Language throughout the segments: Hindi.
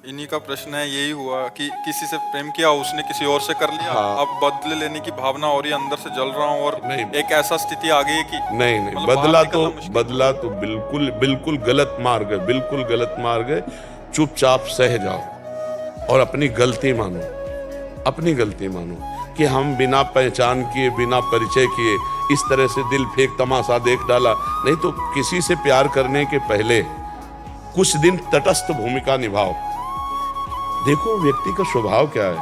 इन्हीं का प्रश्न है, यही हुआ कि किसी से प्रेम किया, उसने किसी और से कर लिया। हाँ। अब बदले लेने की भावना हो रही है, अंदर से जल रहा हूँ और नहीं। एक ऐसा स्थिति आ गई है कि नहीं मतलब बाहर बदला निकलना मुश्किल। बदला तो बिल्कुल बिल्कुल गलत मार्ग है, बिल्कुल गलत मार्ग है। चुपचाप सह जाओ और अपनी गलती मानो, अपनी गलती मानो कि हम बिना पहचान किए, बिना परिचय किए इस तरह से दिल फेंक तमाशा देख डाला। नहीं तो किसी से प्यार करने के पहले कुछ दिन तटस्थ भूमिका निभाओ। देखो व्यक्ति का स्वभाव क्या है,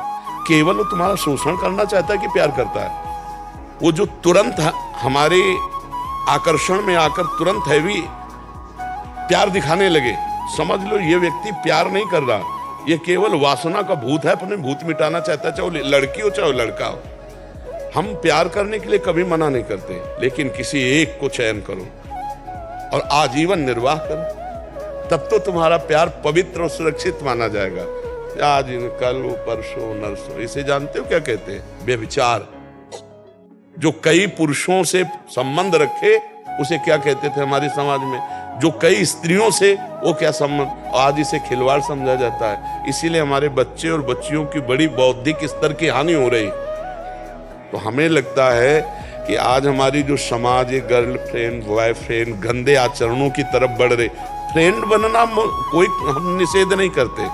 केवल वो तुम्हारा शोषण करना चाहता है कि प्यार करता है। वो जो तुरंत हमारे आकर्षण में आकर तुरंत हैवी प्यार दिखाने लगे, समझ लो ये व्यक्ति प्यार नहीं कर रहा, ये केवल वासना का भूत है, अपने भूत मिटाना चाहता है, चाहे लड़की हो चाहे लड़का हो। हम प्यार करने के लिए कभी मना नहीं करते, लेकिन किसी एक को चयन करो और आजीवन निर्वाह करो, तब तो तुम्हारा प्यार पवित्र और सुरक्षित माना जाएगा। आज कल परसों नरसों, इसे जानते हो क्या कहते हैं? व्यभिचार। जो कई पुरुषों से संबंध रखे उसे क्या कहते थे हमारे समाज में? जो कई स्त्रियों से, वो क्या संबंध? आज इसे खिलवाड़ समझा जाता है। इसीलिए हमारे बच्चे और बच्चियों की बड़ी बौद्धिक स्तर की हानि हो रही। तो हमें लगता है कि आज हमारी जो समाज है, गर्लफ्रेंड बॉयफ्रेंड गंदे आचरणों की तरफ बढ़ रहे। फ्रेंड बनना कोई हम निषेध नहीं करते,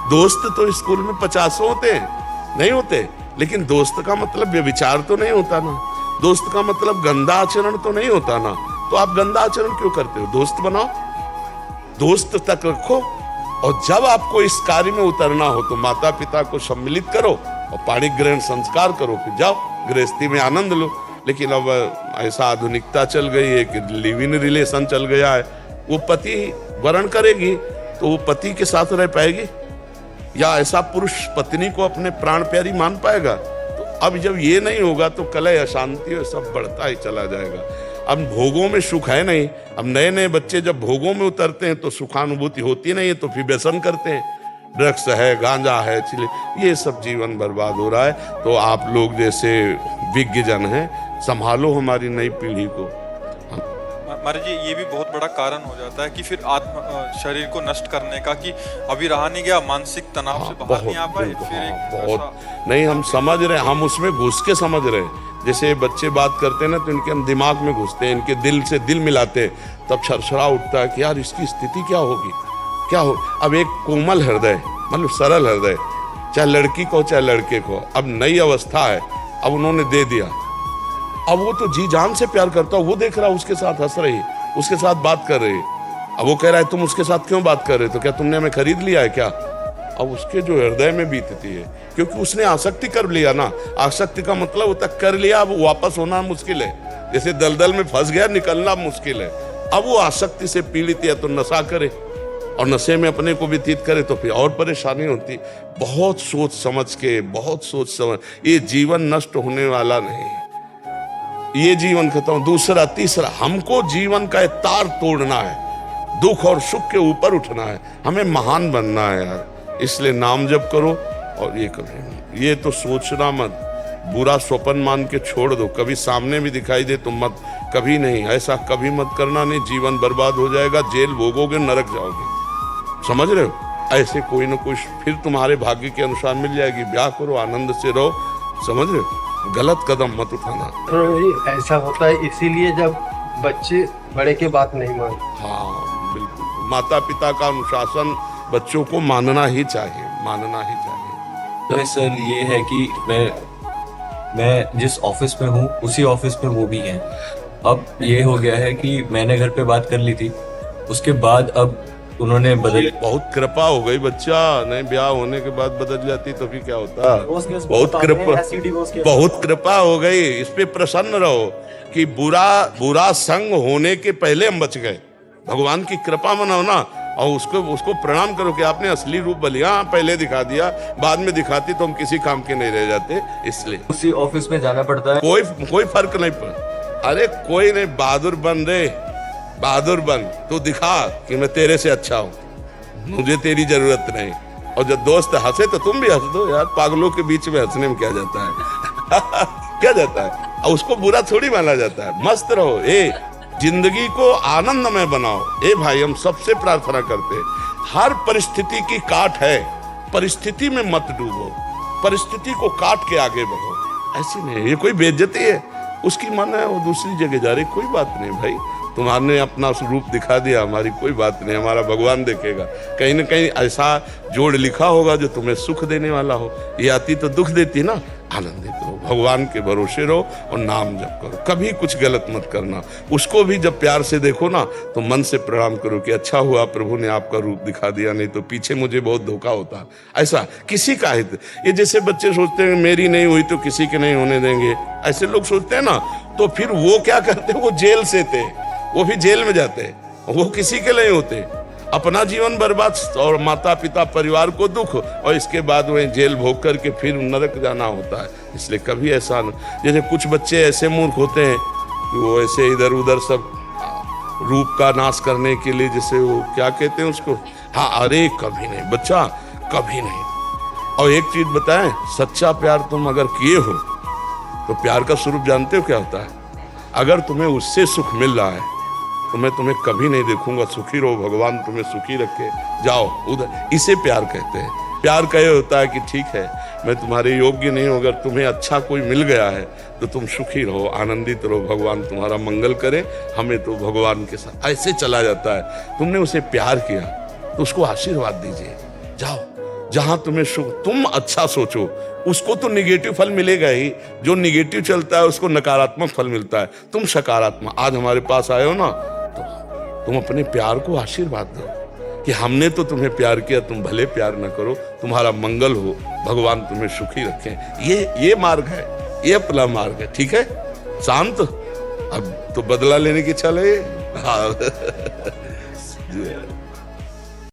दोस्त तो स्कूल में 50 होते हैं, नहीं होते, लेकिन दोस्त का मतलब व्यभिचार तो नहीं होता ना, दोस्त का मतलब गंदा आचरण तो नहीं होता ना। तो आप गंदा आचरण क्यों करते हो? दोस्त बनाओ, दोस्त तक रखो, और जब आपको इस कार्य में उतरना हो तो माता पिता को सम्मिलित करो और पाणी ग्रहण संस्कार करो, फिर जाओ गृहस्थी में आनंद लो। लेकिन अब ऐसा आधुनिकता चल गई है कि लिव इन रिलेशन चल गया है। वो पति वरण करेगी तो वो पति के साथ रह पाएगी, या ऐसा पुरुष पत्नी को अपने प्राण प्यारी मान पाएगा? तो अब जब ये नहीं होगा तो कलह अशांति और सब बढ़ता ही चला जाएगा। अब भोगों में सुख है नहीं। अब नए नए बच्चे जब भोगों में उतरते हैं तो सुखानुभूति होती नहीं है, तो फिर व्यसन करते हैं, ड्रग्स है, गांजा है, चिले, ये सब जीवन बर्बाद हो रहा है। तो आप लोग जैसे विज्ञ जन हैं, संभालो हमारी नई पीढ़ी को। महाराज जी, ये भी बहुत बड़ा कारण हो जाता है कि फिर शरीर को नष्ट करने का, कि अभी रहा नहीं गया, मानसिक तनाव से बाहर नहीं आ पाए, फिर एक बहुत नहीं, हम समझ रहे, हम उसमें घुस के समझ रहे। जैसे बच्चे बात करते हैं ना, तो इनके हम दिमाग में घुसते हैं, इनके दिल से दिल मिलाते हैं, तब छरछरा उठता है कि यार इसकी स्थिति क्या होगी, क्या हो। अब एक कोमल हृदय, मतलब सरल हृदय, चाहे लड़की को चाहे लड़के को, अब नई अवस्था है, अब उन्होंने दे दिया, अब वो तो जी जान से प्यार करता, वो देख रहा उसके साथ हंस रही, उसके साथ बात कर रही, अब वो कह रहा है तुम उसके साथ क्यों बात कर रहे, तो क्या तुमने हमें खरीद लिया है क्या? अब उसके जो हृदय में बीतती है, क्योंकि उसने आसक्ति कर लिया ना। आसक्ति का मतलब होता कर लिया, अब वापस होना मुश्किल है। जैसे दलदल में फंस गया, निकलना मुश्किल है। अब वो आसक्ति से पीड़ित है, तो नशा करे और नशे में अपने को व्यतीत करे तो फिर और परेशानी होती। बहुत सोच समझ के, बहुत सोच समझ, ये जीवन नष्ट होने वाला नहीं, ये जीवन खत्म। दूसरा तीसरा, हमको जीवन का तार तोड़ना है, दुख और सुख के ऊपर उठना है, हमें महान बनना है यार। इसलिए नाम जप करो और ये करो। ये तो सोचना मत, बुरा स्वप्न मान के छोड़ दो, कभी सामने भी दिखाई दे तो मत, कभी नहीं, ऐसा कभी मत करना, नहीं जीवन बर्बाद हो जाएगा, जेल भोगोगे, नरक जाओगे। समझ रहे हो? ऐसे कोई ना कोई फिर तुम्हारे भाग्य के अनुसार मिल जाएगी। ब्याह करो, आनंद से रहो, समझ रहे हो? गलत कदम मत उठाना। तो ऐसा होता है इसीलिए जब बच्चे बड़े के बात नहीं मानते। हाँ बिल्कुल, माता पिता का अनुशासन बच्चों को मानना ही चाहिए, मानना ही चाहिए। तो सर ये है कि मैं जिस ऑफिस में हूँ उसी ऑफिस में वो भी हैं। अब ये हो गया है कि मैंने घर पे बात कर ली थी, उसके बाद अब उन्होंने बदल, बहुत कृपा हो गई बच्चा, नहीं ब्याह होने के बाद बदल जाती तो फिर क्या होता? बहुत कृपा हो गई। इस पे प्रसन्न रहो कि बुरा संग होने के पहले हम बच गए। भगवान की कृपा मनाओ ना, और उसको प्रणाम करो कि आपने असली रूप बलिया पहले दिखा दिया, बाद में दिखाती तो हम किसी काम के नहीं रह जाते। इसलिए उसी ऑफिस में जाना पड़ता है। कोई फर्क नहीं पड़ता। अरे कोई नहीं, बहादुर बन रे, बहादुर बन, तू दिखा कि मैं तेरे से अच्छा हूं, मुझे तेरी जरूरत नहीं। और जब दोस्त हंसे तो तुम भी हंस दो यार, पागलों के बीच में हंसने में क्या जाता है? क्या जाता है? और उसको बुरा थोड़ी माना जाता है। मस्त रहो, जिंदगी को आनंदमय बनाओ। भाई हम सबसे प्रार्थना करते हैं हर परिस्थिति की काट है, परिस्थिति में मत डूबो, परिस्थिति को काट के आगे बढ़ो। ऐसी नहीं, ये कोई बेइज्जती है, उसकी मन है वो दूसरी जगह जा रही, कोई बात नहीं भाई, तुम्हारे अपना रूप दिखा दिया, हमारी कोई बात नहीं, हमारा भगवान देखेगा। कहीं ना कहीं ऐसा जोड़ लिखा होगा जो तुम्हें सुख देने वाला हो, ये आती तो दुख देती ना। आनंदित रहो, भगवान के भरोसे रहो और नाम जप करो, कभी कुछ गलत मत करना। उसको भी जब प्यार से देखो ना तो मन से प्रणाम करो कि अच्छा हुआ प्रभु ने आपका रूप दिखा दिया, नहीं तो पीछे मुझे बहुत धोखा होता। ऐसा किसी का हित, ये जैसे बच्चे सोचते हैं मेरी नहीं हुई तो किसी के नहीं होने देंगे, ऐसे लोग सोचते हैं ना, तो फिर वो क्या करते हैं, वो जेल से थे, वो भी जेल में जाते, वो किसी के नहीं होते, अपना जीवन बर्बाद और माता पिता परिवार को दुख, और इसके बाद वह जेल भोग करके फिर नरक जाना होता है। इसलिए कभी ऐसा न, जैसे कुछ बच्चे ऐसे मूर्ख होते हैं कि वो ऐसे इधर उधर सब रूप का नाश करने के लिए, जैसे वो क्या कहते हैं उसको, हाँ अरे कभी नहीं बच्चा, कभी नहीं। और एक चीज बताएं, सच्चा प्यार तुम अगर किए हो तो प्यार का स्वरूप जानते हो क्या होता है? अगर तुम्हें उससे सुख मिल रहा है तो मैं तुम्हें कभी नहीं देखूंगा, सुखी रहो, भगवान तुम्हें सुखी रखे, जाओ उधर, इसे प्यार कहते हैं। प्यार का ये होता है कि ठीक है मैं तुम्हारे योग्य नहीं हूं, अगर तुम्हें अच्छा कोई मिल गया है तो तुम सुखी रहो, आनंदित रहो, भगवान तुम्हारा मंगल करे, हमें तो भगवान के साथ ऐसे चला जाता है। तुमने उसे प्यार किया तो उसको आशीर्वाद दीजिए, जाओ जहां तुम्हें सुख, तुम अच्छा सोचो, उसको तो निगेटिव फल मिलेगा ही, जो निगेटिव चलता है उसको नकारात्मक फल मिलता है, तुम सकारात्मक। आज हमारे पास आए हो ना, तुम अपने प्यार को आशीर्वाद दो कि हमने तो तुम्हें प्यार किया, तुम भले प्यार न करो, तुम्हारा मंगल हो, भगवान तुम्हें सुखी रखें। ये मार्ग है, ये अपना मार्ग है, ठीक है। शांत, अब तो बदला लेने की इच्छा लगे। हाँ